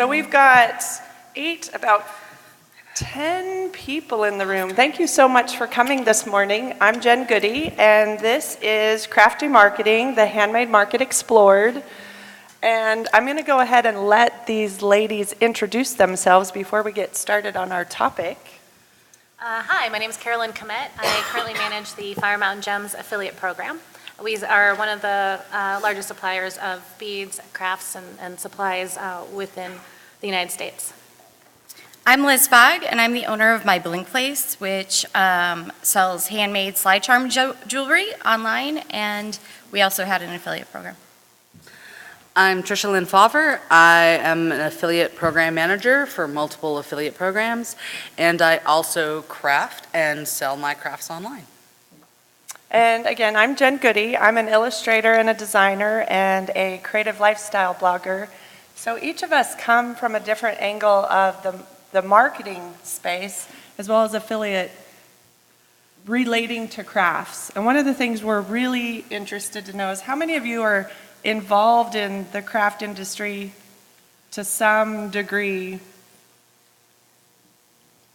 So we've got about 10 people in the room. Thank you so much for coming this morning. I'm JGoode, and this is Crafty Marketing, the Handmade Market Explored. And I'm going to go ahead and let these ladies introduce themselves before we get started on our topic. Hi, my name is Carolyn Kmet. I currently manage the Fire Mountain Gems affiliate program. We are one of the largest suppliers of beads, crafts, and supplies within the United States. I'm Liz Fogg, and I'm the owner of My Blink Place, which sells handmade slide charm jewelry online, and we also had an affiliate program. I'm Trisha Fawver. I am an affiliate program manager for multiple affiliate programs, and I also craft and sell my crafts online. And again, I'm JGoode. I'm an illustrator and a designer and a creative lifestyle blogger. So each of us come from a different angle of the marketing space as well as affiliate relating to crafts. And one of the things we're really interested to know is how many of you are involved in the craft industry to some degree?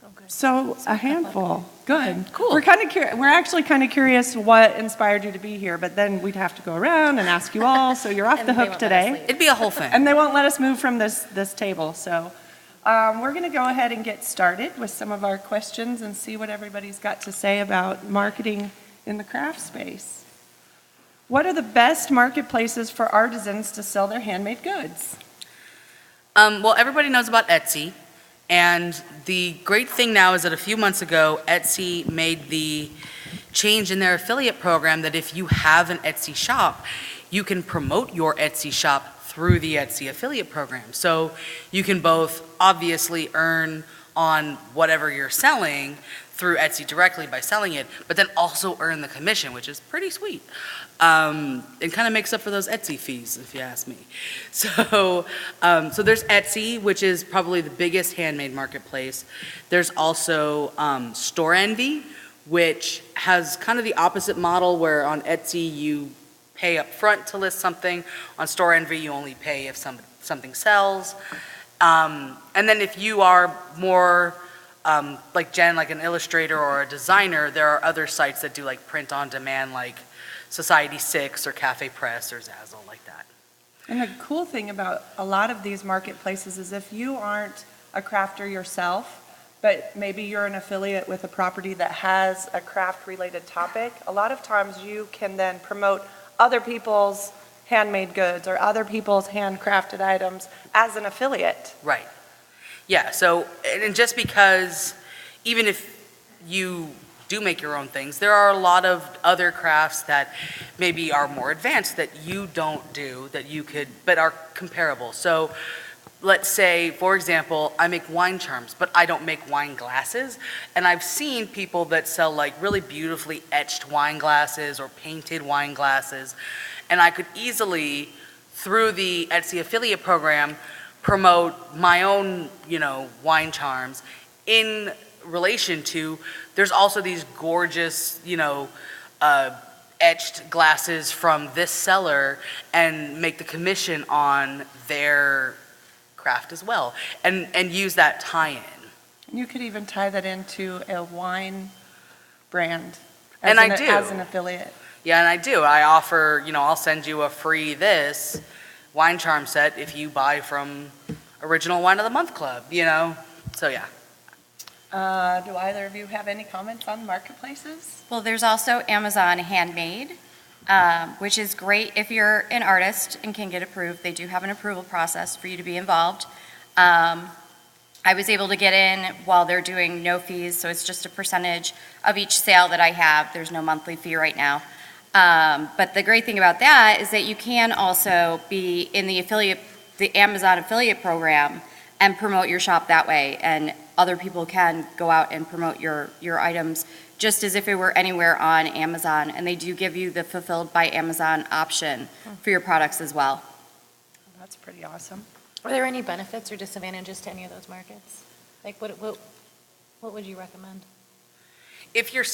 Oh, good. So a handful. Good. Cool. We're actually kind of curious what inspired you to be here, but then we'd have to go around and ask you all, so you're off the hook today. It'd be a whole thing. And they won't let us move from this table, so we're going to go ahead and get started with some of our questions and see what everybody's got to say about marketing in the craft space. What are the best marketplaces for artisans to sell their handmade goods? Well, everybody knows about Etsy, and the great thing now is that a few months ago, Etsy made the change in their affiliate program that if you have an Etsy shop, you can promote your Etsy shop through the Etsy affiliate program. So you can both obviously earn on whatever you're selling through Etsy directly by selling it, but then also earn the commission, which is pretty sweet. It kind of makes up for those Etsy fees, if you ask me. So there's Etsy, which is probably the biggest handmade marketplace. There's also Store Envy, which has kind of the opposite model, where on Etsy you pay up front to list something. On Store Envy, you only pay if something sells. And then if you are more like Jen, like an illustrator or a designer, there are other sites that do like print on demand, like Society 6 or Cafe Press or Zazzle, like that. And the cool thing about a lot of these marketplaces is if you aren't a crafter yourself, but maybe you're an affiliate with a property that has a craft-related topic, a lot of times you can then promote other people's handmade goods or other people's handcrafted items as an affiliate. Right. Yeah, so, and just because even if you do make your own things, there are a lot of other crafts that maybe are more advanced that you don't do, that you could, but are comparable. So let's say, for example, I make wine charms, but I don't make wine glasses. And I've seen people that sell like really beautifully etched wine glasses or painted wine glasses. And I could easily, through the Etsy affiliate program, promote my own, wine charms in relation to, there's also these gorgeous, etched glasses from this seller, and make the commission on their craft as well, and use that tie-in. You could even tie that into a wine brand And I do. as an affiliate. Yeah, and I do. I offer, I'll send you a free this wine charm set if you buy from Original Wine of the Month Club, So yeah. Do either of you have any comments on marketplaces? Well, there's also Amazon Handmade, which is great if you're an artist and can get approved. They do have an approval process for you to be involved. I was able to get in while they're doing no fees, so it's just a percentage of each sale that I have. There's no monthly fee right now. But the great thing about that is that you can also be in the Amazon affiliate program and promote your shop that way, and other people can go out and promote your items just as if it were anywhere on Amazon, and they do give you the fulfilled by Amazon option for your products as well. That's pretty awesome. Are there any benefits or disadvantages to any of those markets? Like what would you recommend? If you're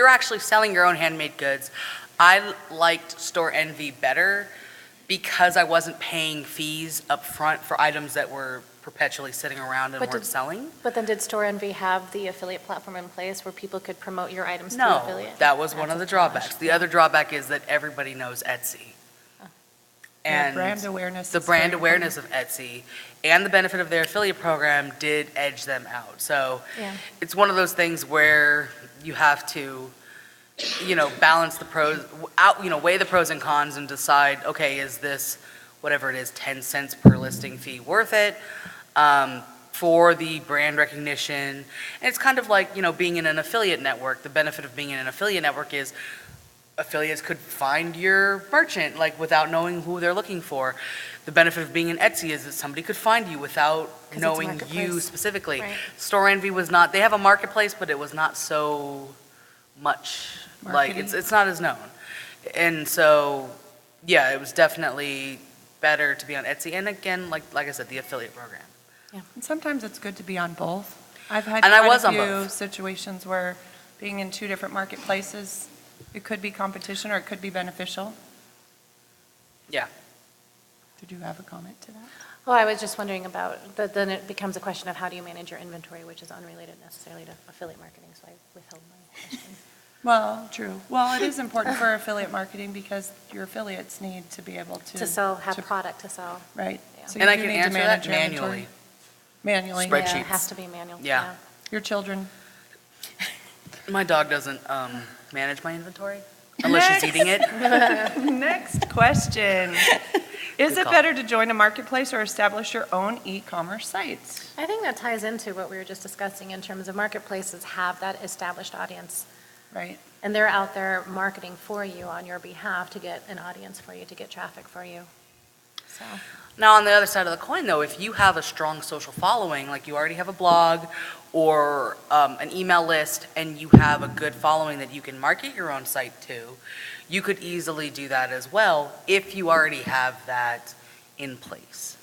actually selling your own handmade goods, I liked Store Envy better because I wasn't paying fees up front for items that were perpetually sitting around and But weren't did- selling. But then did Store Envy have the affiliate platform in place where people could promote your items through No, affiliate? that was one That's of a the challenge. drawbacks. The other drawback is that everybody knows Etsy. Yeah, And brand awareness the is brand very awareness of Etsy and the benefit of their affiliate program did edge them out. So Yeah. it's one of those things where you have to, balance the pros out, weigh the pros and cons and decide, okay, is this, whatever it is, 10 cents per listing fee worth it? For the brand recognition. And it's kind of like, being in an affiliate network. The benefit of being in an affiliate network is affiliates could find your merchant, like, without knowing who they're looking for. The benefit of being in Etsy is that somebody could find you without 'Cause it's a knowing you marketplace. specifically. Right. Store Envy was not, they have a marketplace, but it was not so much, like, Marketing. it's not as known. And so, yeah, it was definitely better to be on Etsy. And again, like I said, the affiliate program. And sometimes it's good to be on both. I've had And I quite was a on few both. situations where being in two different marketplaces, it could be competition or it could be beneficial. Yeah. Did you have a comment to that? Well, I was just wondering about, then it becomes a question of how do you manage your inventory, which is unrelated necessarily to affiliate marketing, so I withheld my question. Well, true. Well, it is important for affiliate marketing because your affiliates need to be able to. To sell, have to- product to sell. Right. Yeah. So And you I do can need to answer manage that your inventory. manually. Manually. Spreadsheets. Yeah, it has to be manual. Yeah. Your children. My dog doesn't manage my inventory unless she's eating it. Next question. Is Good it call. better to join a marketplace or establish your own e-commerce site? I think that ties into what we were just discussing in terms of marketplaces have that established audience. Right. And they're out there marketing for you on your behalf to get an audience for you, to get traffic for you. So, Now, on the other side of the coin, though, if you have a strong social following, like you already have a blog or an email list, and you have a good following that you can market your own site to, you could easily do that as well if you already have that in place.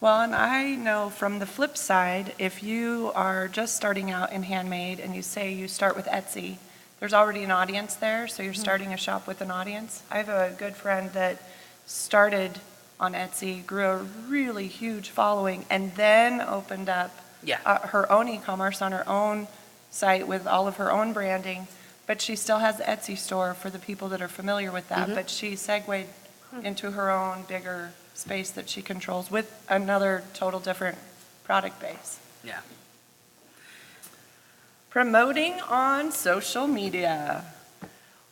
Well, and I know from the flip side, if you are just starting out in Handmade and you say you start with Etsy, there's already an audience there, so you're starting a shop with an audience. I have a good friend that started on Etsy, grew a really huge following, and then opened up Yeah. her own e-commerce on her own site with all of her own branding, but she still has the Etsy store for the people that are familiar with that, Mhm. but she segued into her own bigger space that she controls with another total different product base. Yeah. Promoting on social media.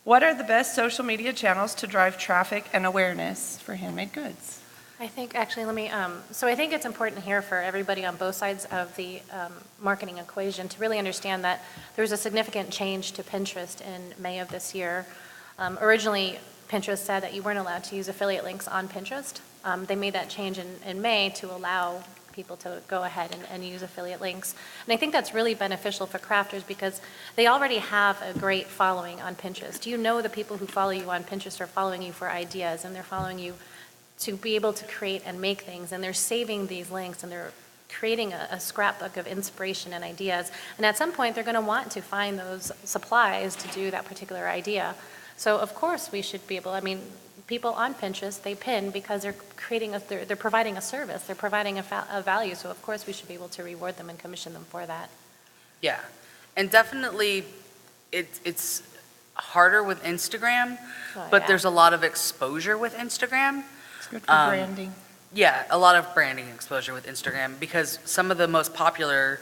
What are the best social media channels to drive traffic and awareness for handmade goods? I think, actually, so I think it's important here for everybody on both sides of the marketing equation to really understand that there was a significant change to Pinterest in May of this year. Originally, Pinterest said that you weren't allowed to use affiliate links on Pinterest. They made that change in May to allow people to go ahead and use affiliate links. And I think that's really beneficial for crafters because they already have a great following on Pinterest. You know the people who follow you on Pinterest are following you for ideas, and they're following you to be able to create and make things, and they're saving these links, and they're creating a scrapbook of inspiration and ideas. And at some point, they're going to want to find those supplies to do that particular idea. So of course, we should be able, people on Pinterest, they pin because they're they're providing a service, they're providing a value, so of course we should be able to reward them and commission them for that. Yeah. And definitely, it's harder with Instagram, Oh, but yeah. there's a lot of exposure with Instagram. It's good for Um, branding. Yeah, a lot of branding exposure with Instagram because some of the most popular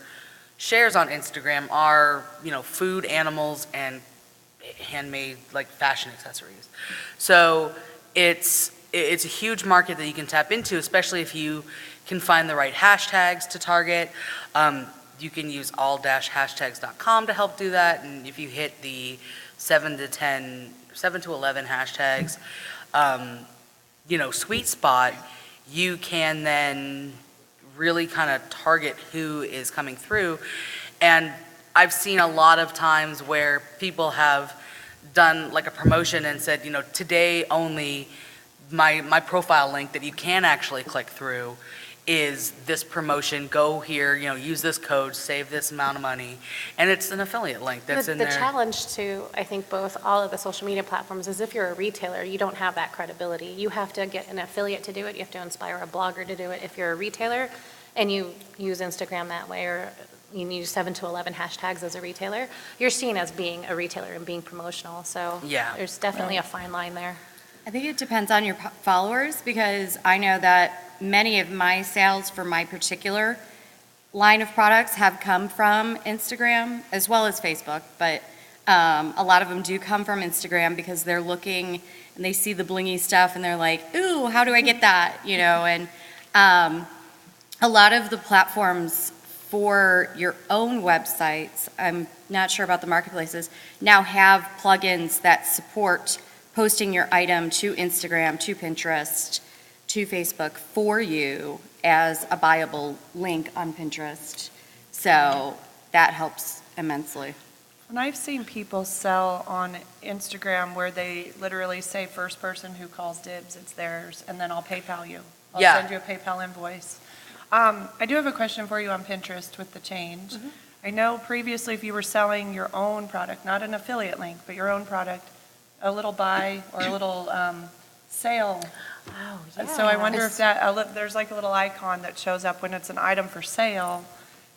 shares on Instagram are, food, animals, and handmade, like, fashion accessories. So it's a huge market that you can tap into, especially if you can find the right hashtags to target. You can use all-hashtags.com to help do that, and if you hit the 7 to 11 hashtags, sweet spot, you can then really kind of target who is coming through. And I've seen a lot of times where people have done like a promotion and said, today only, my profile link that you can actually click through is this promotion, go here, use this code, save this amount of money, and it's an affiliate link that's in The there. challenge to, I think, both all of the social media platforms is if you're a retailer, you don't have that credibility. You have to get an affiliate to do it, you have to inspire a blogger to do it. If you're a retailer and you use Instagram that way, or you use 7 to 11 hashtags as a retailer, you're seen as being a retailer and being promotional, so Yeah. there's definitely a fine line there. I think it depends on your followers, because I know that many of my sales for my particular line of products have come from Instagram as well as Facebook, but a lot of them do come from Instagram because they're looking and they see the blingy stuff and they're like, ooh, how do I get that? And a lot of the platforms for your own websites, I'm not sure about the marketplaces, now have plugins that support posting your item to Instagram, to Pinterest, to Facebook for you as a buyable link on Pinterest. So that helps immensely. And I've seen people sell on Instagram where they literally say first person who calls dibs, it's theirs, and then I'll PayPal you. I'll Yeah. send you a PayPal invoice. I do have a question for you on Pinterest with the change. I know previously if you were selling your own product, not an affiliate link, but your own product, a little buy or a little sale. Oh, yeah. So I wonder if there's like a little icon that shows up when it's an item for sale.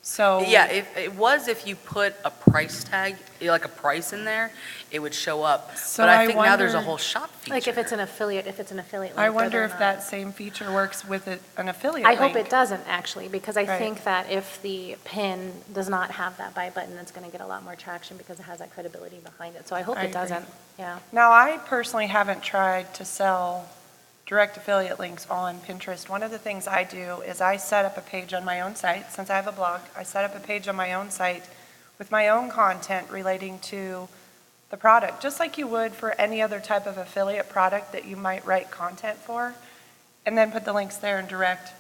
So Yeah, if you put a price tag, like a price in there, it would show up. So But I I think now there's a wonder- whole shop feature. Like if it's an affiliate link. I wonder whether or if not- that same feature works with an affiliate I link. hope it doesn't, actually, because I Right. think that if the pin does not have that buy button, it's going to get a lot more traction because it has that credibility behind it. So I hope I it agree. doesn't, yeah. Now, I personally haven't tried to sell direct affiliate links on Pinterest. One of the things I do is I set up a page on my own site. Since I have a blog, I set up a page on my own site with my own content relating to the product, just like you would for any other type of affiliate product that you might write content for, and then put the links there and direct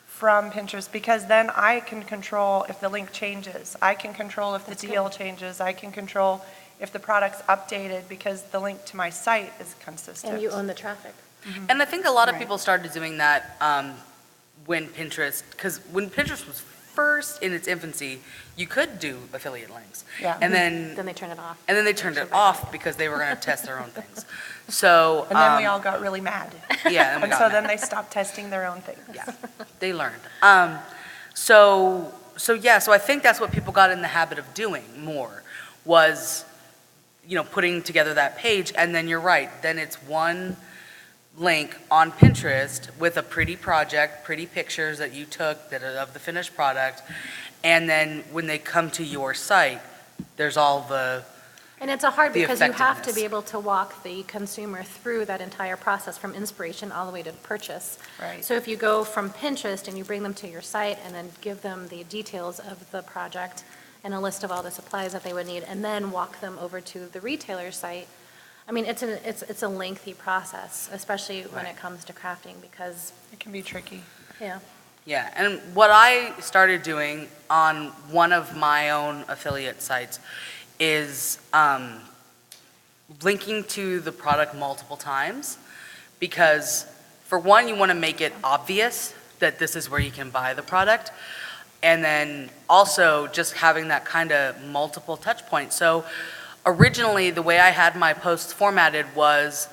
from Pinterest, because then I can control if the link changes. I can control if the deal changes. I can control if the product's updated because the link to my site is consistent. And you own the traffic. And I think a lot of Right. people started doing that when Pinterest was first in its infancy, you could do affiliate links. Yeah. And then Then they turn it off. they turned it off because they were going to test their own things. So And then we all got really mad. yeah, and we And got so mad. then they stopped testing their own things. Yeah, they learned. So I think that's what people got in the habit of doing more was, putting together that page. And then you're right, then it's one link on Pinterest with a pretty project, pretty pictures that you took that are of the finished product. And then when they come to your site, there's all the, And it's hard The because you have to effectiveness. be able to walk the consumer through that entire process from inspiration all the way to purchase. Right. So if you go from Pinterest and you bring them to your site and then give them the details of the project and a list of all the supplies that they would need, and then walk them over to the retailer's site, I mean, it's a lengthy process, especially when Right. it comes to crafting, because, It can be tricky. yeah. yeah. And what I started doing on one of my own affiliate sites is linking to the product multiple times, because for one, you want to make it obvious that this is where you can buy the product, and then also just having that kind of multiple touch points. So originally, the way I had my posts formatted was,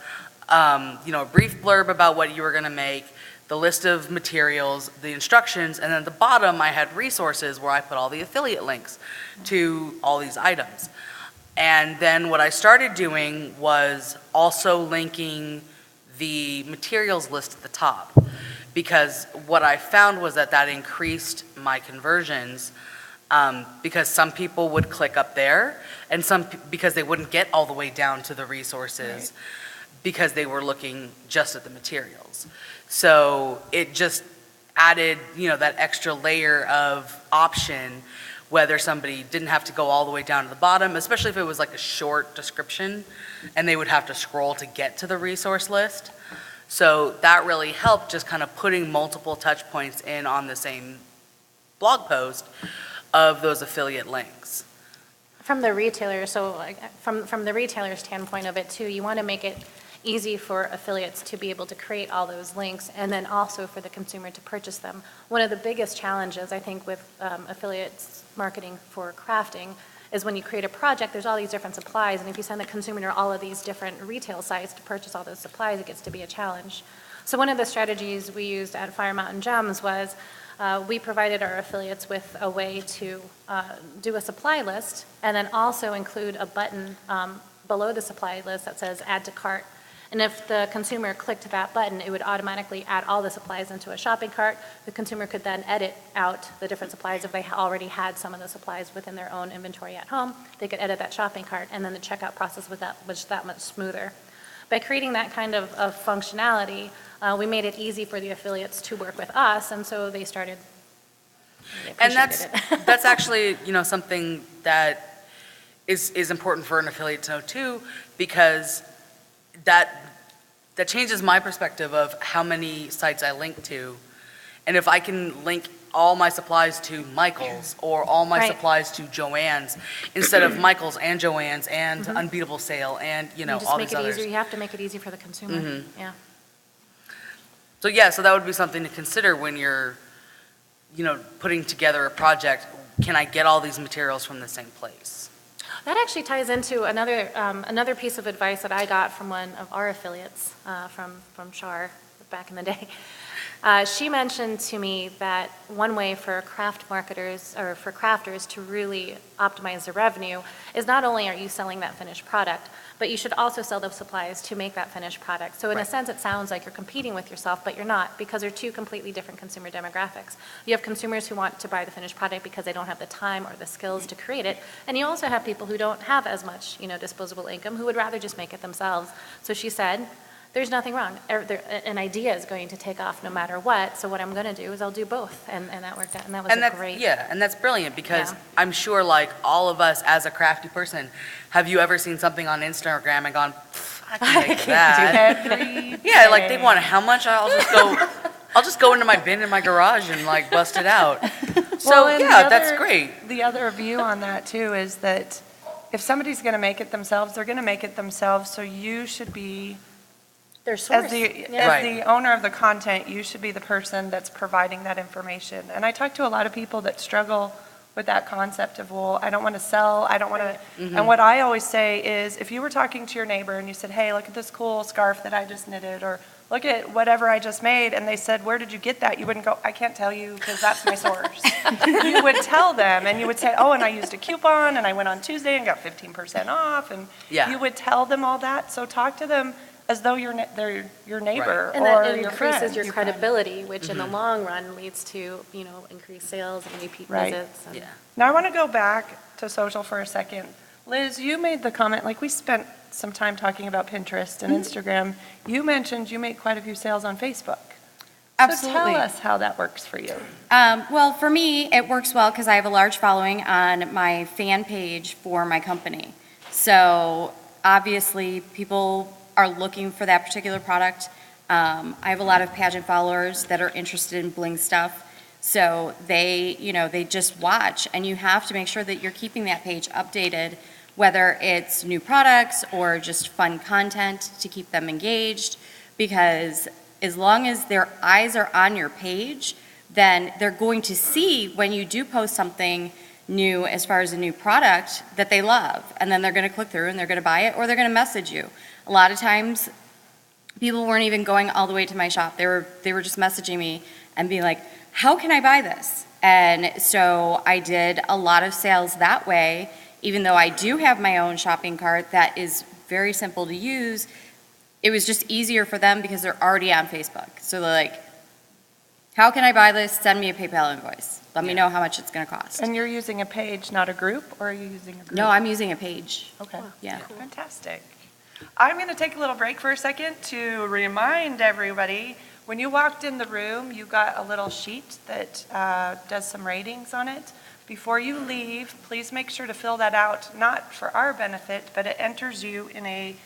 a brief blurb about what you were going to make, the list of materials, the instructions, and then at the bottom, I had resources where I put all the affiliate links to all these items. And then what I started doing was also linking the materials list at the top, because what I found was that increased my conversions, because some people would click up there, and because they wouldn't get all the way down to the resources, because they were looking just at the materials. So it just added, that extra layer of option, whether somebody didn't have to go all the way down to the bottom, especially if it was like a short description and they would have to scroll to get to the resource list. So that really helped, just kind of putting multiple touch points in on the same blog post of those affiliate links. From the retailer, so like, from the retailer standpoint of it too, you want to make it easy for affiliates to be able to create all those links, and then also for the consumer to purchase them. One of the biggest challenges, I think, with affiliates marketing for crafting is when you create a project, there's all these different supplies, and if you send the consumer to all of these different retail sites to purchase all those supplies, it gets to be a challenge. So one of the strategies we used at Fire Mountain Gems was we provided our affiliates with a way to do a supply list and then also include a button below the supply list that says add to cart. And if the consumer clicked that button, it would automatically add all the supplies into a shopping cart. The consumer could then edit out the different supplies. If they already had some of the supplies within their own inventory at home, they could edit that shopping cart, and then the checkout process was that much smoother. By creating that kind of functionality, we made it easy for the affiliates to work with us, and so they started. And that's actually, something that is important for an affiliate to know too, because that changes my perspective of how many sites I link to. And if I can link all my supplies to Michael's or all my supplies to Joann's instead of Michael's and Joann's and Unbeatable Sale and, You just all make these it others. easier. You have to make it easy for the consumer. Yeah. So so that would be something to consider when you're, putting together a project. Can I get all these materials from the same place? That actually ties into another piece of advice that I got from one of our affiliates from Char back in the day. She mentioned to me that one way for craft marketers or for crafters to really optimize their revenue is not only are you selling that finished product, but you should also sell the supplies to make that finished product. So in a sense, it sounds like you're competing with yourself, but you're not, because they're two completely different consumer demographics. You have consumers who want to buy the finished product because they don't have the time or the skills to create it, and you also have people who don't have as much, disposable income, who would rather just make it themselves. So she said, there's nothing wrong. An idea is going to take off no matter what, so what I'm going to do is I'll do both, and that worked out, and that was great. Yeah, and that's brilliant, because I'm sure, like, all of us as a crafty person, have you ever seen something on Instagram and gone, I can make that? Yeah, like, they want how much? I'll just go into my bin in my garage and, like, bust it out. So, that's great. The other view on that, too, is that if somebody's going to make it themselves, they're going to make it themselves, so you should be... As the owner of the content, you should be the person that's providing that information. And I talk to a lot of people that struggle with that concept of, well, I don't want to sell, I don't want to, and what I always say is, if you were talking to your neighbor and you said, hey, look at this cool scarf that I just knitted, or look at whatever I just made, and they said, where did you get that? You wouldn't go, I can't tell you because that's my source. You would tell them, and you would say, oh, and I used a coupon, and I went on Tuesday and got 15% off, and you would tell them all that. So talk to them as though they're your neighbor, and or that your increases friend. your credibility, which in the long run leads to increased sales and repeat visits. And Now I want to go back to social for a second. Liz, you made the comment, like we spent some time talking about Pinterest and Instagram. You mentioned you make quite a few sales on Facebook. Absolutely. So tell us how that works for you. Well, for me, it works well because I have a large following on my fan page for my company. So obviously, people are looking for that particular product. I have a lot of pageant followers that are interested in bling stuff. So they just watch, and you have to make sure that you're keeping that page updated, whether it's new products or just fun content to keep them engaged, because as long as their eyes are on your page, then they're going to see when you do post something new as far as a new product that they love, and then they're going to click through and they're going to buy it, or they're going to message you. A lot of times, people weren't even going all the way to my shop. They were just messaging me and being like, how can I buy this? And so I did a lot of sales that way, even though I do have my own shopping cart that is very simple to use. It was just easier for them because they're already on Facebook. So they're like, how can I buy this? Send me a PayPal invoice. Let me know how much it's going to cost. And you're using a page, not a group, or are you using a group? No, I'm using a page. Okay. Yeah. Cool. Fantastic. I'm going to take a little break for a second to remind everybody, when you walked in the room, you got a little sheet that does some ratings on it. Before you leave, please make sure to fill that out, not for our benefit, but it enters you in a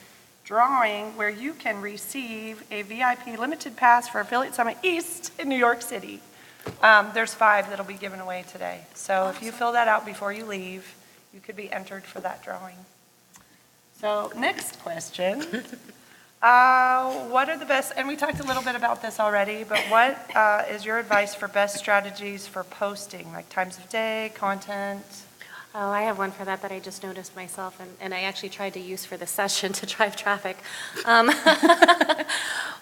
drawing where you can receive a VIP limited pass for Affiliate Summit East in New York City. There's 5 that'll be given away today. So if you fill that out before you leave, you could be entered for that drawing. So next question. What are the best, and we talked a little bit about this already, but what is your advice for best strategies for posting, like times of day, content? Oh, I have one for that I just noticed myself, and I actually tried to use for this session to drive traffic.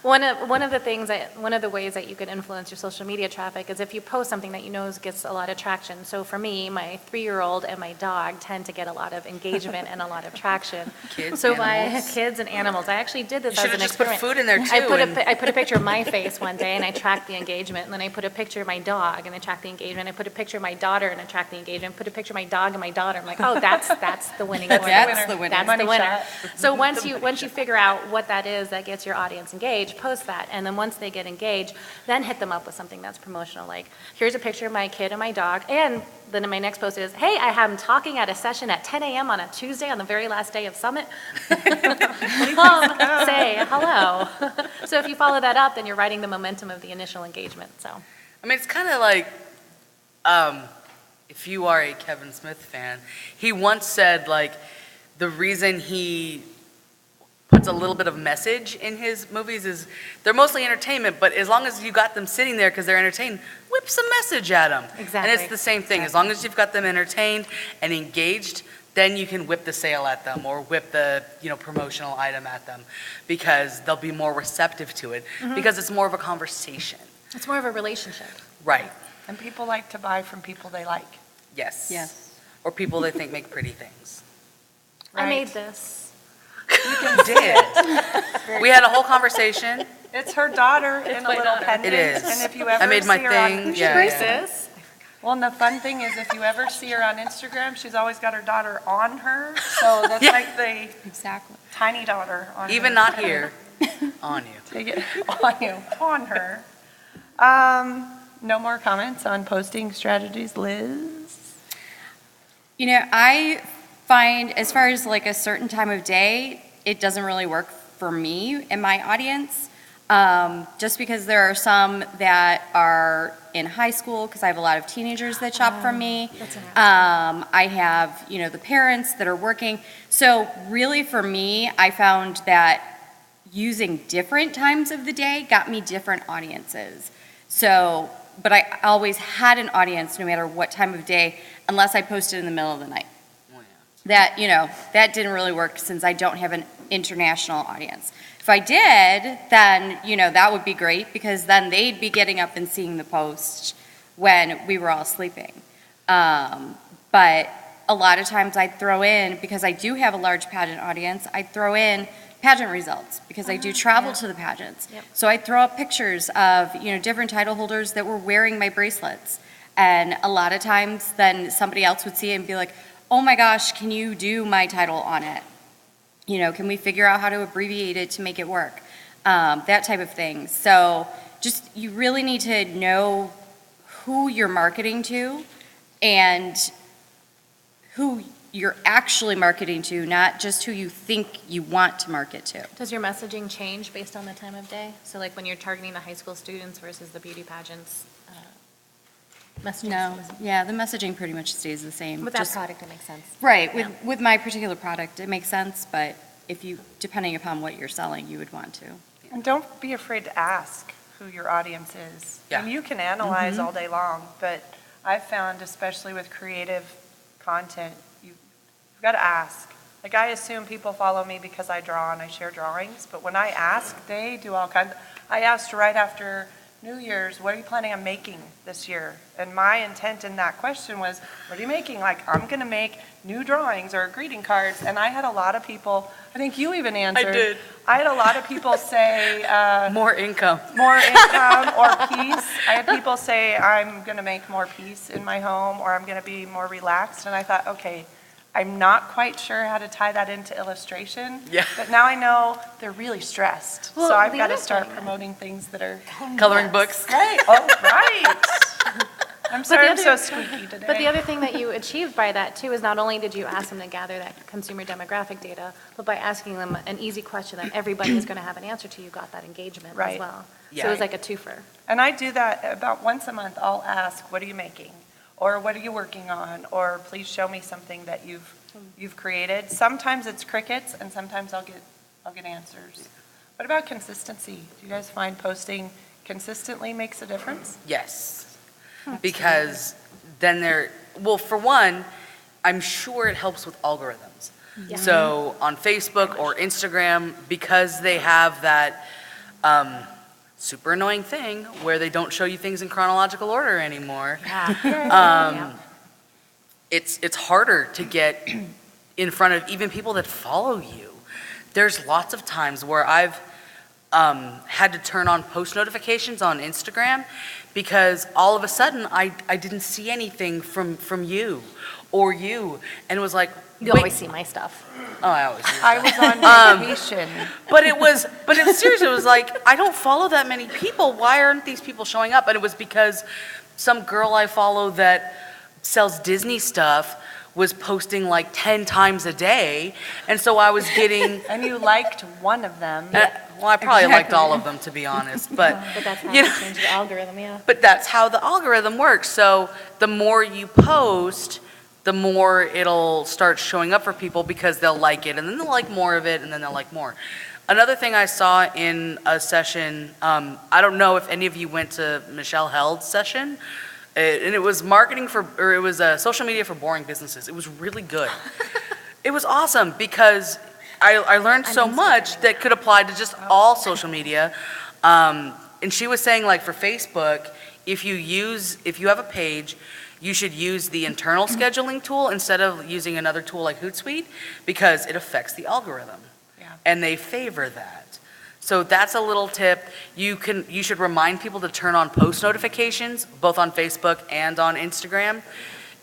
One of the ways that you can influence your social media traffic is if you post something that you know gets a lot of traction. So for me, my 3-year-old and my dog tend to get a lot of engagement and a lot of traction. Kids, So animals. my kids and animals, I actually did this You as should an have just put experiment. food in there too. I put a picture of my face one day and I tracked the engagement, and then I put a picture of my dog and I tracked the engagement. I put a picture of my daughter and I tracked the engagement. Put a picture of my dog and my daughter. I'm like, oh, that's the winning order. That's the winner. That's Money the winner. shot. So once you figure out what that is that gets your audience engaged, post that, and then once they get engaged, then hit them up with something that's promotional, like here's a picture of my kid and my dog, and then my next post is, hey, I am talking at a session at 10 a.m. on a Tuesday on the very last day of Summit. Come say hello. So if you follow that up, then you're riding the momentum of the initial engagement. So I mean, it's kind of like, if you are a Kevin Smith fan, he once said, like, the reason he puts a little bit of message in his movies is they're mostly entertainment, but as long as you got them sitting there because they're entertained, whip some message at them. Exactly. And it's the same thing. As long as you've got them entertained and engaged, then you can whip the sale at them or whip the, promotional item at them, because they'll be more receptive to it because it's more of a conversation. it's more of a relationship. Right. And people like to buy from people they like. Yes. Yes. Or people they think make pretty things. I Right. made this. You did. We had a whole conversation. It's her daughter in a my little daughter. pendant. It is. And if you ever I made my see her on, thing. Yeah. well, and the fun thing is if you ever see her on Instagram, she's always got her daughter on her. So that's Yeah. like the Exactly. tiny daughter on Even her. not here, on you. Take it on you, on her. No more comments on posting strategies, Liz? I find as far as like a certain time of day, it doesn't really work for me and my audience. Just because there are some that are in high school, because I have a lot of teenagers that shop from me. That's an I have, the parents that are working. So really for me, I found that using different times of the day got me different audiences. So, but I always had an audience no matter what time of day, unless I posted in the middle of the night. Oh, yeah. That didn't really work since I don't have an international audience. If I did, then, that would be great, because then they'd be getting up and seeing the post when we were all sleeping. But a lot of times I'd throw in, because I do have a large pageant audience, I'd throw in pageant results, because I do travel to the pageants. Yep. So I'd throw up pictures of, different title holders that were wearing my bracelets. And a lot of times then somebody else would see it and be like, oh my gosh, can you do my title on it? Can we figure out how to abbreviate it to make it work? That type of thing. So just, you really need to know who you're marketing to and who you're actually marketing to, not just who you think you want to market to. Does your messaging change based on the time of day? So like when you're targeting the high school students versus the beauty pageants, messaging? No, yeah, the messaging pretty much stays the same. With that Just- product, it makes sense. Right, Yeah. with my particular product, it makes sense, but depending upon what you're selling, you would want to. And don't be afraid to ask who your audience is. Yeah. And you can analyze all day long, but I've found, especially with creative content, you've got to ask. Like, I assume people follow me because I draw and I share drawings, but when I ask, they do all kinds. I asked right after New Year's, what are you planning on making this year? And my intent in that question was, what are you making? Like, I'm going to make new drawings or greeting cards. And I had a lot of people, I think you even answered. did. I had a lot of people say, More income. more income or peace. I had people say, I'm going to make more peace in my home, or I'm going to be more relaxed. And I thought, okay, I'm not quite sure how to tie that into illustration. Yeah. But now I know they're really stressed. Well, So I've the got to other start thing- promoting things that are Coloring books. right. Oh, right. I'm sorry I'm the so other- squeaky today. But the other thing that you achieved by that too is not only did you ask them to gather that consumer demographic data, but by asking them an easy question that everybody is going to have an answer to, you got that engagement Right. as well. Yeah. So it was like a twofer. And I do that about once a month. I'll ask, what are you making? Or what are you working on? Or please show me something that you've created. Sometimes it's crickets, and sometimes I'll get answers. What about consistency? Do you guys find posting consistently makes a difference? Yes, because then well, for one, I'm sure it helps with algorithms. Yeah. So on Facebook or Instagram, because they have that super annoying thing where they don't show you things in chronological order anymore, Yeah. it's harder to get in front of even people that follow you. There's lots of times where I've had to turn on post notifications on Instagram because all of a sudden I didn't see anything from you or you, and it was like, You wait. always see my stuff. Oh, I always see I was on vacation. but it was serious. It was like, I don't follow that many people. Why aren't these people showing up? And it was because some girl I follow that sells Disney stuff was posting like 10 times a day. And so I was getting, And you liked one of them. well, I probably liked all of them, to be honest, but But that's how You you know- change the algorithm, yeah. but that's how the algorithm works. So the more you post, the more it'll start showing up for people because they'll like it, and then they'll like more of it, and then they'll like more. Another thing I saw in a session, I don't know if any of you went to Michelle Held's session, and it was it was social media for boring businesses. It was really good. It was awesome because I learned so much that could apply to just all social media. And she was saying, like, for Facebook, if you have a page, you should use the internal scheduling tool instead of using another tool like Hootsuite because it affects the algorithm. Yeah. And they favor that. So that's a little tip. You should remind people to turn on post notifications, both on Facebook and on Instagram,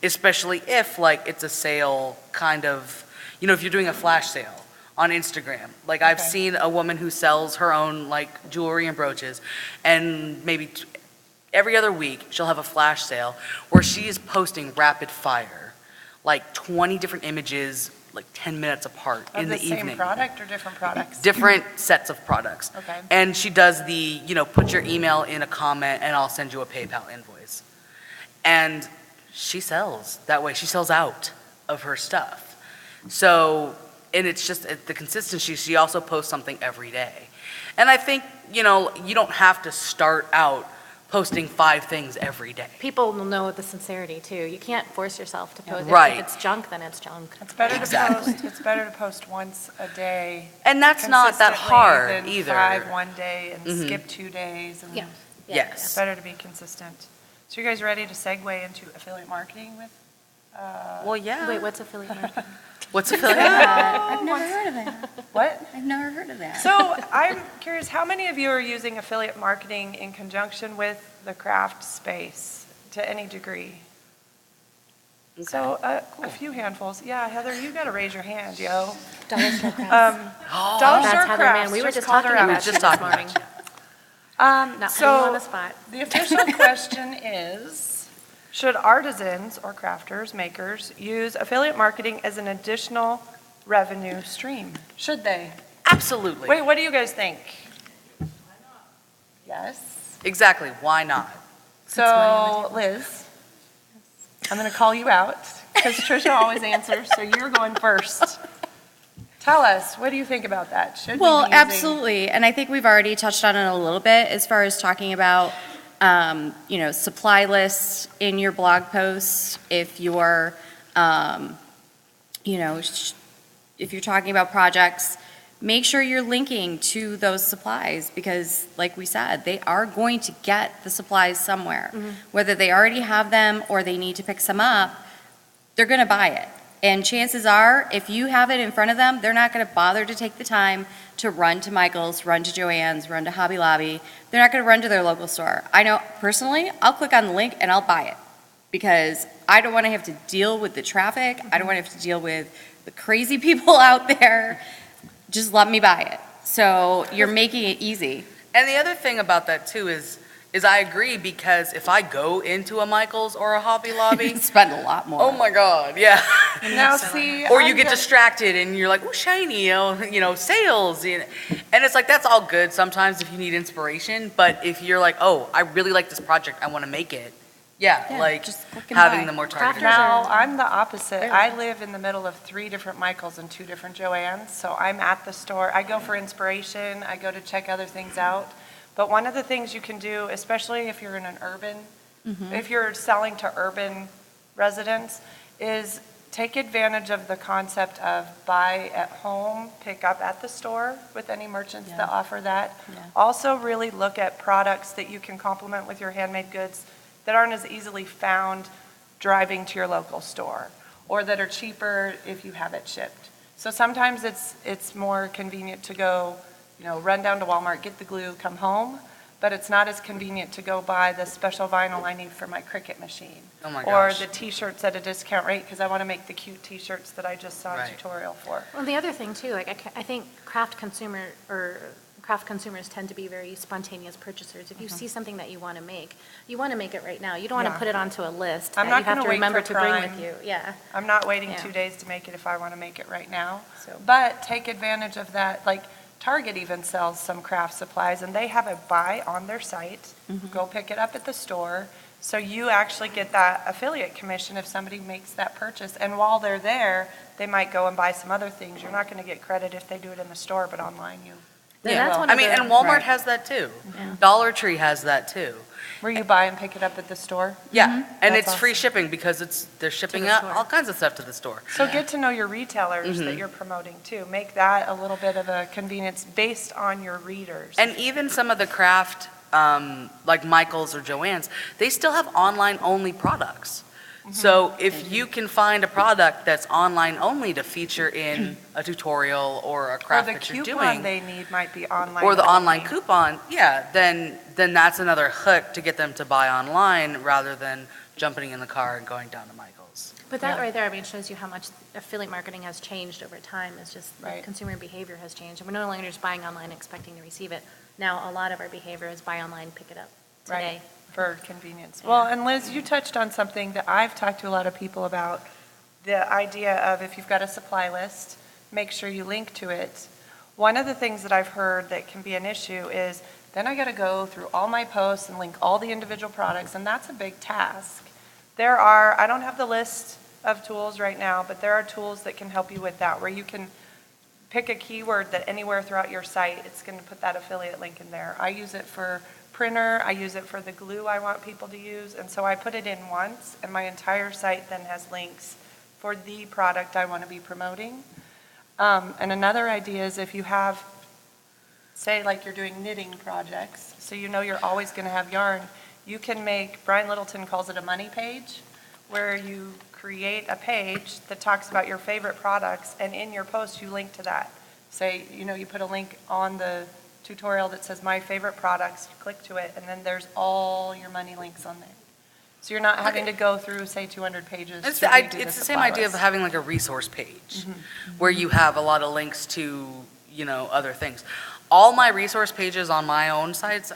especially if, like, it's a sale kind of, if you're doing a flash sale on Instagram. Like, I've Okay. seen a woman who sells her own, like, jewelry and brooches, and maybe every other week she'll have a flash sale where she is posting rapid fire, like 20 different images, like 10 minutes apart Of in the the same evening. product or different products? Different sets of products. Okay. And she does the, put your email in a comment and I'll send you a PayPal invoice. And she sells that way. She sells out of her stuff. So, and it's just the consistency. She also posts something every day. And I think, you don't have to start out posting 5 things every day. People will know the sincerity too. You can't force yourself to post. Right. If it's junk, then it's junk. It's better Exactly. it's better to post once a day. And that's not that consistently hard than either. 5 one day and Mhm. skip 2 days. And Yeah. Yes. It's better to be consistent. So you guys ready to segue into affiliate marketing with? Well, yeah. Wait, what's affiliate marketing? What's affiliate? I've never heard of that. What? I've never heard of that. So I'm curious, how many of you are using affiliate marketing in conjunction with the craft space to any degree? So a few handfuls. Yeah, Heather, you got to raise your hand, yo. Dollar Store Crafts. Dollar That's Store Heather, Crafts. man. We were just called talking her about out. you just this talking about morning. Not So- putting you on the spot. The official question is, should artisans or crafters, makers, use affiliate marketing as an additional revenue stream? Should they? Absolutely. Wait, what do you guys think? Yes. Exactly. Why not? So, Liz, I'm going to call you out because Trisha always answers, so you're going first. Tell us, what do you think about that? Should we Well, be using- absolutely, and I think we've already touched on it a little bit as far as talking about, supply lists in your blog posts. If you're, if you're talking about projects, make sure you're linking to those supplies because, like we said, they are going to get the supplies somewhere. Whether they already have them or they need to pick some up, they're going to buy it. And chances are, if you have it in front of them, they're not going to bother to take the time to run to Michael's, run to Joann's, run to Hobby Lobby. They're not going to run to their local store. I know, personally, I'll click on the link and I'll buy it because I don't want to have to deal with the traffic. I don't want to have to deal with the crazy people out there. Just let me buy it. So you're making it easy. And the other thing about that too is I agree because if I go into a Michael's or a Hobby Lobby, Spend a lot more. oh my God, yeah. Now, see, Or you I'm get gonna- distracted and you're like, oh, shiny, sales. And it's like, that's all good sometimes if you need inspiration. But if you're like, oh, I really like this project, I want to make it, Yeah, like just click and having buy. the more targeted. Crafters Now, are- I'm the opposite. I live in the middle of 3 different Michaels and 2 different Joannes, so I'm at the store. I go for inspiration, I go to check other things out. But one of the things you can do, especially if you're in an urban, if you're selling to urban residents, is take advantage of the concept of buy at home, pick up at the store with any merchants that offer that. Yeah. Also really look at products that you can complement with your handmade goods that aren't as easily found driving to your local store, or that are cheaper if you have it shipped. So sometimes it's more convenient to go, run down to Walmart, get the glue, come home, but it's not as convenient to go buy the special vinyl I need for my Cricut machine. Oh my Or gosh. the t-shirts at a discount rate because I want to make the cute t-shirts that I just saw a Right. tutorial for. Well, the other thing too, like I think craft consumers tend to be very spontaneous purchasers. If you see something that you want to make it right now. You don't want Yeah. to put it onto a list I'm that not you have gonna to wait remember for to bring Prime. with you. Yeah. I'm not waiting Yeah. 2 days to make it if I want to make it right now. So- But take advantage of that. Like Target even sells some craft supplies and they have a buy on their site. Go pick it up at the store. So you actually get that affiliate commission if somebody makes that purchase. And while they're there, they might go and buy some other things. You're not going to get credit if they do it in the store, but online you. Then Yeah. that's one I of mean, the- and Walmart Right. has that too. Yeah. Dollar Tree has that too. Where you buy and pick it up at the store. Yeah, and That's it's free awesome. shipping because they're shipping the out store. all kinds of stuff to the store. So get to know your retailers that you're promoting too. Make that a little bit of a convenience based on your readers. And even some of the craft, like Michael's or Joann's, they still have online-only products. So if you can find a product that's online only to feature in a tutorial or a Or craft the that you're coupon doing, they need might be online. or the only. online coupon, yeah, then that's another hook to get them to buy online rather than jumping in the car and going down to Michael's. But that Yeah. right there, I mean, shows you how much affiliate marketing has changed over time. It's just Right. consumer behavior has changed. And we're no longer just buying online expecting to receive it. Now, a lot of our behavior is buy online, pick it up Right. today. For convenience. Well, and Liz, you touched on something that I've talked to a lot of people about, the idea of if you've got a supply list, make sure you link to it. One of the things that I've heard that can be an issue is then I got to go through all my posts and link all the individual products, and that's a big task. I don't have the list of tools right now, but there are tools that can help you with that, where you can pick a keyword that anywhere throughout your site, it's going to put that affiliate link in there. I use it for printer, I use it for the glue I want people to use, and so I put it in once, and my entire site then has links for the product I want to be promoting. And another idea is if you have, say like you're doing knitting projects, so you know you're always going to have yarn, you can make, Brian Littleton calls it a money page, where you create a page that talks about your favorite products, and in your post you link to that. Say, you put a link on the tutorial that says my favorite products, you click to it, and then there's all your money links on there. So you're not having to go through, say, 200 pages It's to redo the same supply idea of list. having like a resource page where you have a lot of links to, other things. All my resource pages on my own sites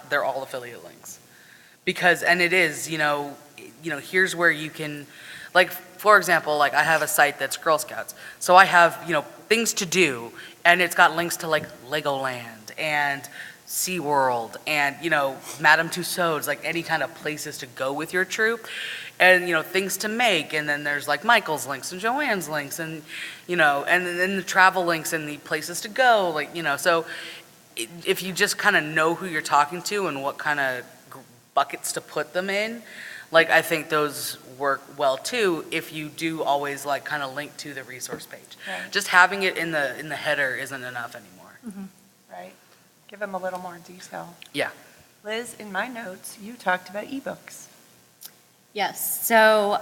they're all affiliate links. Because, and it is, here's where you can, like, for example, like I have a site that's Girl Scouts. So I have, things to do, and it's got links to like Legoland and SeaWorld and, Madame Tussauds, like any kind of places to go with your troop and, things to make. And then there's like Michael's links and Joann's links and, and then the travel links and the places to go, like, so if you just kind of know who you're talking to and what kind of buckets to put them in, like I think those work well too if you do always like kind of link to the resource page. Right. Just having it in the header isn't enough anymore. Right? Give them a little more detail. Yeah. Liz, in my notes, you talked about ebooks. Yes, so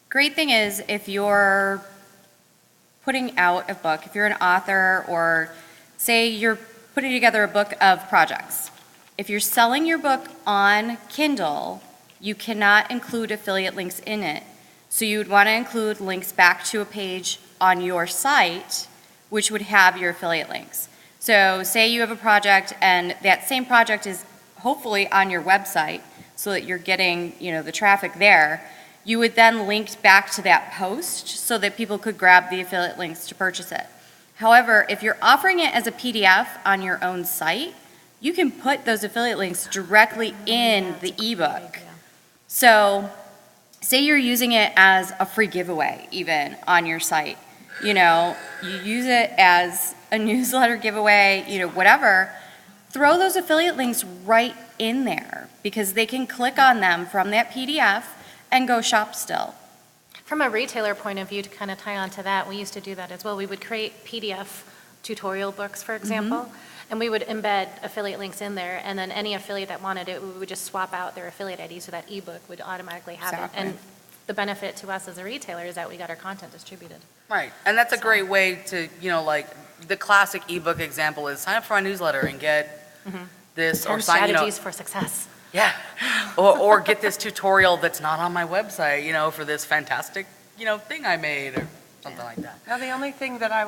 great thing is if you're putting out a book, if you're an author or say you're putting together a book of projects, if you're selling your book on Kindle, you cannot include affiliate links in it. So you would want to include links back to a page on your site, which would have your affiliate links. So say you have a project and that same project is hopefully on your website so that you're getting, the traffic there. You would then link back to that post so that people could grab the affiliate links to purchase it. However, if you're offering it as a PDF on your own site, you can put those affiliate links directly in the ebook. So say you're using it as a free giveaway even on your site. You use it as a newsletter giveaway, whatever. Throw those affiliate links right in there because they can click on them from that PDF and go shop still. From a retailer point of view, to kind of tie on to that, we used to do that as well. We would create PDF tutorial books, for example, and we would embed affiliate links in there, and then any affiliate that wanted it, we would just swap out their affiliate ID so that ebook would automatically have Exactly. it. And the benefit to us as a retailer is that we got our content distributed. Right, and that's a great way to, like, the classic ebook example is sign up for our newsletter and get this, 10 or sign, strategies for success. yeah, or get this tutorial that's not on my website, for this fantastic, thing I made, or something like that. Now, the only thing that I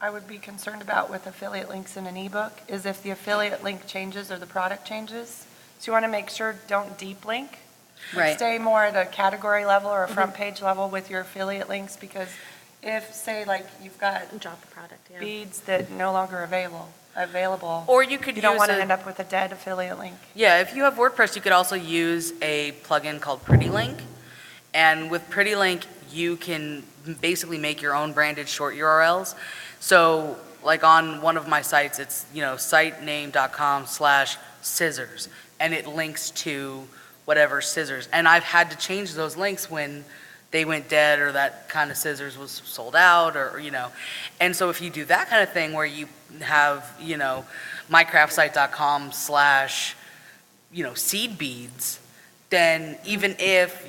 would be concerned about with affiliate links in an ebook is if the affiliate link changes or the product changes. So you want to make sure don't deep link. Right. Stay more at a category level or a front page level with your affiliate links, because if, say, like you've got Drop the product, yeah. beads that no longer available, Or you could you don't use want to end up with a dead affiliate link. Yeah, if you have WordPress, you could also use a plugin called PrettyLink. And with PrettyLink, you can basically make your own branded short URLs. So like on one of my sites, it's, sitename.com/scissors, and it links to whatever scissors. And I've had to change those links when they went dead or that kind of scissors was sold out or. And so if you do that kind of thing where you have, mycraftsite.com/seed beads, then even if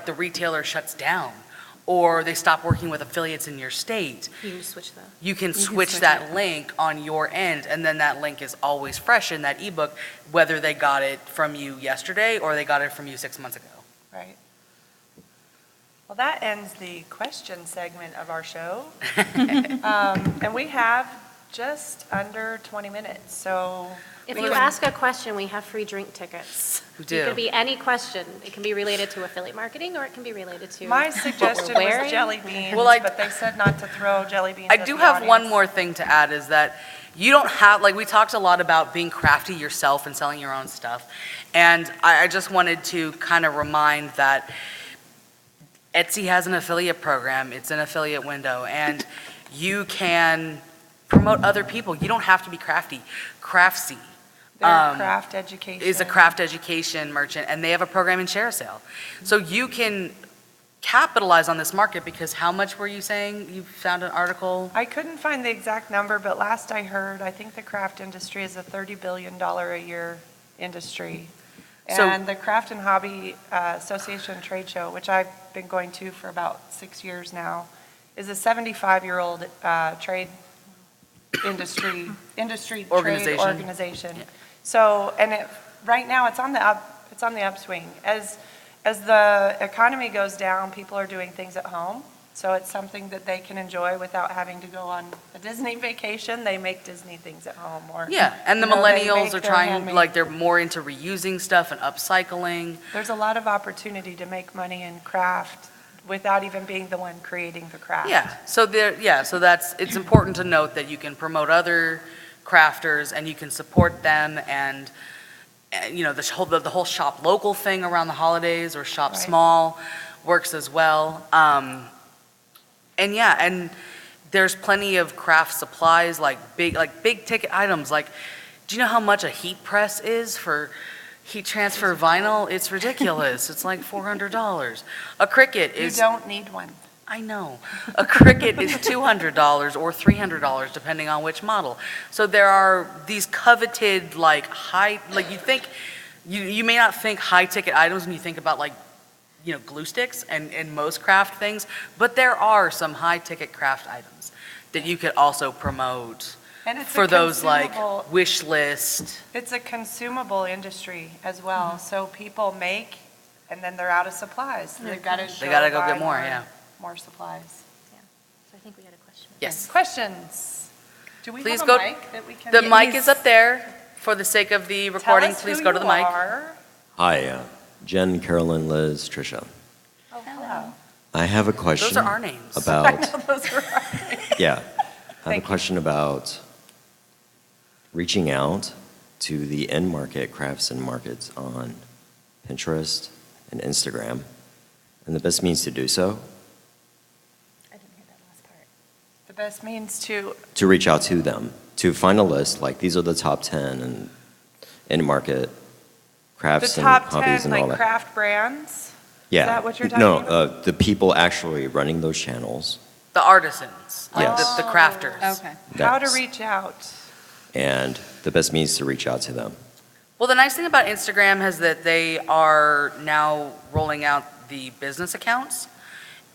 the retailer shuts down or they stop working with affiliates in your state, You can switch the. you can switch switch that link on your end, and then that link is always fresh in that ebook, whether they got it from you yesterday or they got it from you 6 months ago. Right. Well, that ends the question segment of our show. And we have just under 20 minutes, so. If we you can- ask a question, we have free drink tickets. We It do. could be any question. It can be related to affiliate marketing, or it can be related to. My suggestion wearing. was jelly beans, Well, but they said not to throw jelly beans I at do the have one audience. more thing to add is that you don't have, we talked a lot about being crafty yourself and selling your own stuff. And I just wanted to kind of remind that Etsy has an affiliate program. It's an affiliate window, and you can promote other people. You don't have to be crafty. Craftsy Their craft education. is a craft education merchant, and they have a program in Share Sale. So you can capitalize on this market because how much were you saying? You found an article? I couldn't find the exact number, but last I heard, I think the craft industry is a $30 billion a year industry. So- And the Craft and Hobby Association trade show, which I've been going to for about 6 years now, is a 75-year-old trade industry trade Organization. organization. So, and right now it's on the upswing. As the economy goes down, people are doing things at home. So it's something that they can enjoy without having to go on a Disney vacation. They make Disney things at home, or Yeah, and the they millennials make are their trying, handmade. they're more into reusing stuff and upcycling. There's a lot of opportunity to make money in craft without even being the one creating the craft. So it's important to note that you can promote other crafters and you can support them and the whole shop local thing around the holidays or shop Right. small works as well. And there's plenty of craft supplies like big ticket items. Like, do you know how much a heat press is for heat transfer vinyl? It's ridiculous. It's like $400. A Cricut You is. don't need one. I know. A Cricut is $200 or $300 depending on which model. So there are these coveted you may not think high ticket items when you think about glue sticks and most craft things, but there are some high ticket craft items that you could also promote And it's for a those consumable- wish list. It's a consumable industry as well. So people make, and then they're out of supplies. So they've got to They gotta go buy get more, yeah. More supplies. So I think we had a question. Yes. Questions? Do we Please have go- a mic that we can? The mic is up there. For the sake of the recording, please go to the mic. Hi, Jen, Carolyn, Liz, Trisha. Oh, hello. I have a question. Those are our names. About, Those are yeah. I have Thank a you. question about reaching out to the end market crafts and markets on Pinterest and Instagram. And the best means to do so, I didn't hear that last part. The best means to, to reach out to them, to find a list, like these are the top 10 and end market the crafts and top hobbies 10 and all like that. craft brands? Yeah. Is that what you're talking No, about? the people actually running those channels. The artisans, like Yes. the crafters. Okay. How to That's- reach out. And the best means to reach out to them. Well, the nice thing about Instagram is that they are now rolling out the business accounts.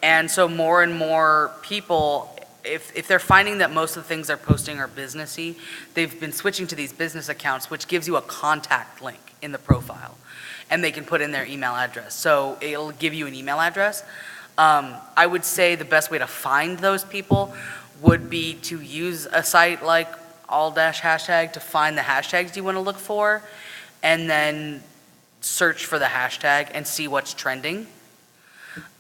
And so more and more people, if they're finding that most of the things they're posting are businessy, they've been switching to these business accounts, which gives you a contact link in the profile. And they can put in their email address. So it'll give you an email address. I would say the best way to find those people would be to use a site like all-hashtag to find the hashtags you want to look for, and then search for the hashtag and see what's trending.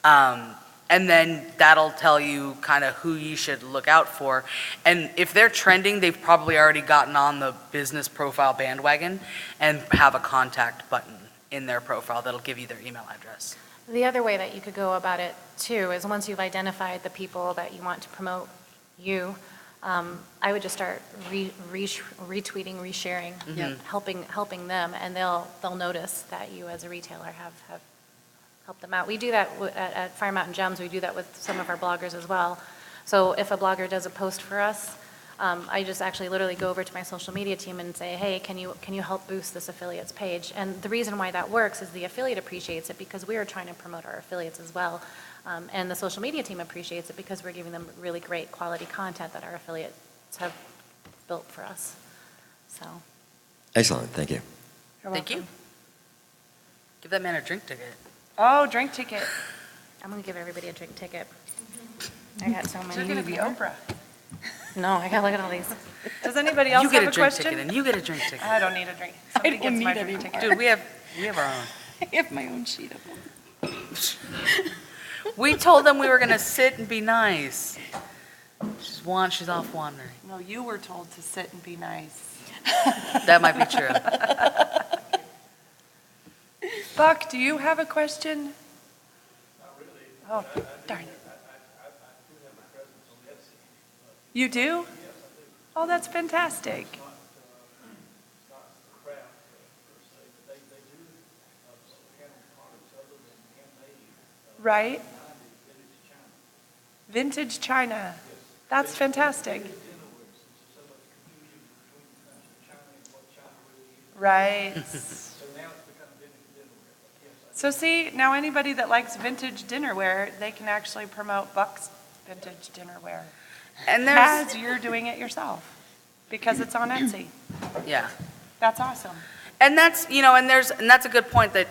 And then that'll tell you kind of who you should look out for. And if they're trending, they've probably already gotten on the business profile bandwagon and have a contact button in their profile that'll give you their email address. The other way that you could go about it too is once you've identified the people that you want to promote you, I would just start retweeting, resharing, helping them, and they'll notice that you as a retailer have helped them out. We do that at Fire Mountain Gems. We do that with some of our bloggers as well. So if a blogger does a post for us, I just actually literally go over to my social media team and say, hey, can you help boost this affiliates page? And the reason why that works is the affiliate appreciates it because we are trying to promote our affiliates as well. And the social media team appreciates it because we're giving them really great quality content that our affiliates have built for us. So, Excellent, thank you. You're Thank you. welcome. Give that man a drink ticket. Oh, drink ticket. I'm going to give everybody a drink ticket. I got so many. You're going to be Oprah. No, I got to look at all these. Does anybody else You get have a a drink question? ticket, and you get a drink ticket. I don't need a drink. Somebody don't gets my need drink any ticket. Dude, we have our own. I have my own sheet of them. We told them we were gonna sit and be nice. She's off wandering. No, you were told to sit and be nice. That might be true. Buck, do you have a question? Not really. Oh, darn it. You do? Oh, that's fantastic. Right? Vintage China. That's fantastic. Right. So see, now anybody that likes vintage dinnerware, they can actually promote Buck's vintage dinnerware. And there's, As you're doing it yourself, because it's on Etsy. yeah. That's awesome. And that's, and that's a good point that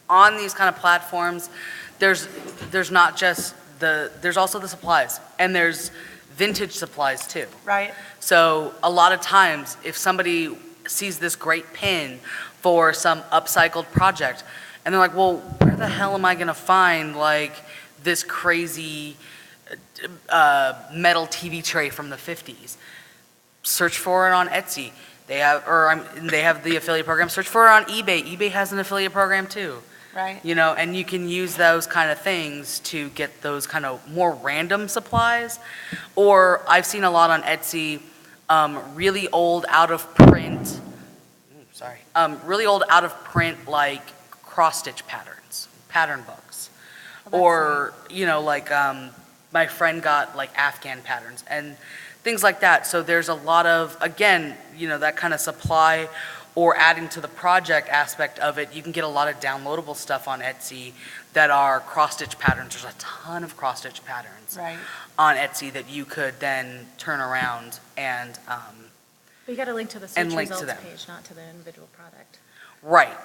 on these kind of platforms, there's not just there's also the supplies, and there's vintage supplies too. Right? So a lot of times, if somebody sees this great pin for some upcycled project, and they're like, well, where the hell am I gonna find like this crazy metal TV tray from the 50s? Search for it on Etsy. They have the affiliate program. Search for it on eBay. eBay has an affiliate program too. Right? And you can use those kind of things to get those kind of more random supplies. Or I've seen a lot on Etsy, really old out of print, really old out of print like cross stitch patterns, pattern books. Or, my friend got like Afghan patterns and things like that. So there's a lot of, again, that kind of supply or adding to the project aspect of it. You can get a lot of downloadable stuff on Etsy that are cross-stitch patterns. There's a ton of cross-stitch patterns Right. on Etsy that you could then turn around and, But you got to link to the And search link to results them. page, not to the individual product. right,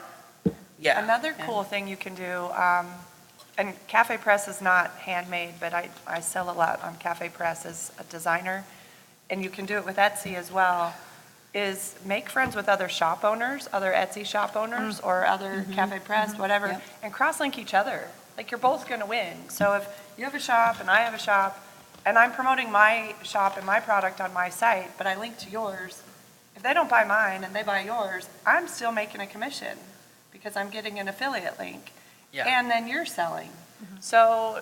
yeah. Another cool thing you can do, and Cafe Press is not handmade, but I sell a lot on Cafe Press as a designer, and you can do it with Etsy as well, is make friends with other shop owners, other Etsy shop owners, or other Cafe Press, whatever, Yep. and cross-link each other. Like, you're both going to win. So if you have a shop and I have a shop, and I'm promoting my shop and my product on my site, but I link to yours, If they don't buy mine and they buy yours, I'm still making a commission because I'm getting an affiliate link. Yeah. And then you're selling. So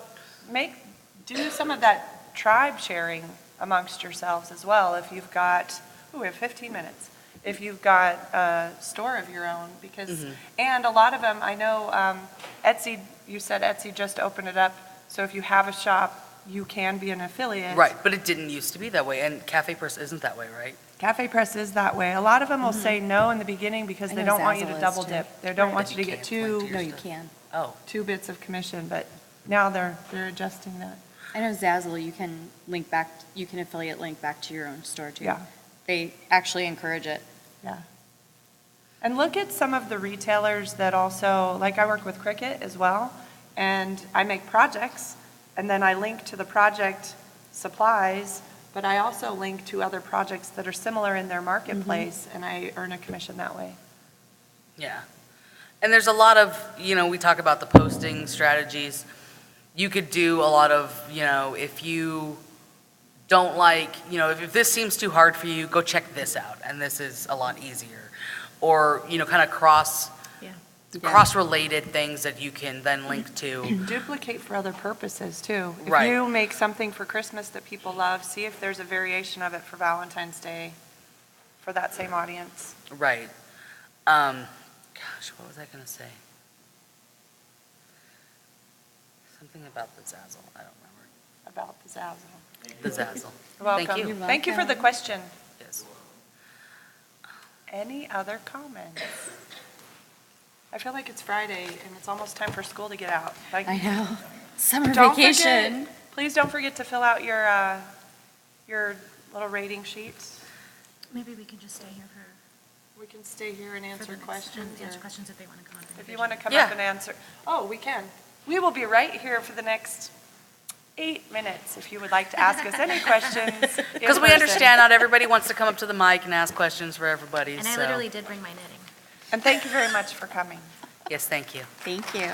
do some of that tribe sharing amongst yourselves as well. If you've got, we have 15 minutes. If you've got a store of your own, because, and a lot of them, I know Etsy, you said Etsy just opened it up. So if you have a shop, you can be an affiliate. Right, but it didn't used to be that way, and Cafe Press isn't that way, right? Cafe Press is that way. A lot of them will say no in the beginning because I they know don't want you Zazzle to is double too. dip. They don't want That you you to get can't link to two, your No, you stuff. can. Oh, 2 bits of commission, but now they're adjusting that. I know Zazzle, you can link back, you can affiliate link back to your own store too. Yeah. They actually encourage it. Yeah. And look at some of the retailers that also, like I work with Cricut as well, and I make projects, and then I link to the project supplies, but I also link to other projects that are similar in their marketplace, and I earn a commission that way. yeah. And there's a lot of, we talk about the posting strategies. You could do a lot of, if you don't like, if this seems too hard for you, go check this out, and this is a lot easier. Or, kind of cross-related things that you can then link to. Duplicate for other purposes, too. If Right. you make something for Christmas that people love, see if there's a variation of it for Valentine's Day for that same audience. Right. Gosh, what was I going to say? Something about the Zazzle, I don't remember. About the Zazzle. The Zazzle. Welcome. Thank you. You're Thank you for the welcome. question. Yes. Any other comments? I feel like it's Friday and it's almost time for school to get out. Like, I know. Summer don't vacation. forget, please don't forget to fill out your little rating sheets. Maybe we can just stay here for We can stay here and for answer the next- questions. Answer or questions if they want to come up. If you want to come Yeah. up and answer. Oh, we can. We will be right here for the next 8 minutes if you would like to ask us any questions. Because we understand not everybody wants to come up to the mic and ask questions for everybody, And I so- literally did bring my knitting. And thank you very much for coming. Yes, thank you. Thank you.